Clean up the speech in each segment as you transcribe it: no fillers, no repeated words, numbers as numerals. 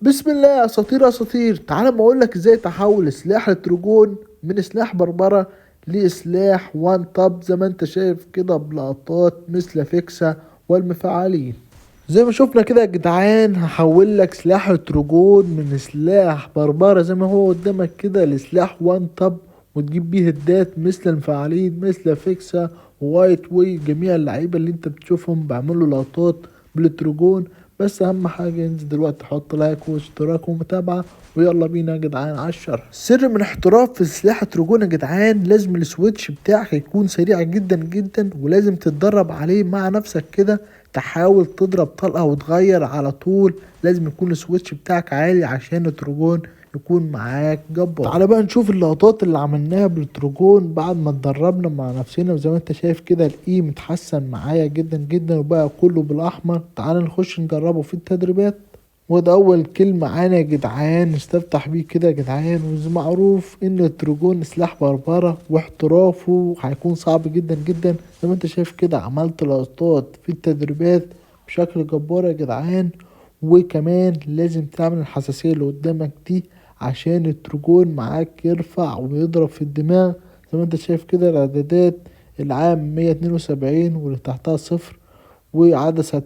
بسم الله يا اساطير يا اساطير، تعالى ما اقولك ازاي تحول سلاح التروجون من سلاح بربرة لسلاح وان توب زي ما انت شايف كده بلقطات مثل فيكسا والمفعلين. زي ما شفنا كده يا جدعان، هحول لك سلاح التروجون من سلاح بربرة زي ما هو قدامك كده لسلاح وان توب، وتجيب بيه هدات مثل المفعلين مثل فيكسا ووايت وي. جميع اللعيبة اللي انت بتشوفهم بيعملوا لقطات بالتروجون. بس اهم حاجة انزل دلوقتي حط لايك واشتراك ومتابعة، ويلا بينا يا جدعان على الشرح. سر من احتراف في سلاح التروجون يا جدعان، لازم السويتش بتاعك يكون سريع جدا جدا، ولازم تتدرب عليه مع نفسك كده. تحاول تضرب طلقة وتغير على طول، لازم يكون السويتش بتاعك عالي عشان التروجون يكون معاك جبار. تعالى بقى نشوف اللقطات اللي عملناها بالتروجون بعد ما اتدربنا مع نفسنا، وزي ما انت شايف كده الاي متحسن معايا جدا جدا وبقى كله بالاحمر. تعالى نخش نجربه في التدريبات. وده اول كلمة معانا يا جدعان نستفتح بيه كده يا جدعان. ومعروف ان التروجون سلاح بربرة واحترافه هيكون صعب جدا جدا. زي ما انت شايف كده عملت لقطات في التدريبات بشكل جبار يا جدعان. وكمان لازم تعمل الحساسية اللي قدامك دي عشان التروجون معاك يرفع ويضرب في الدماغ. زي ما انت شايف كده الاعدادات: العام 172 واللي تحتها صفر، وعدسة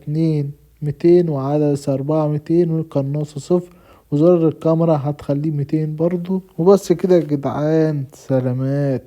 200، وعدسة 400، والقناصة صفر، وزرار الكاميرا هتخليه 200 برضو. وبس كده يا جدعان، سلامات.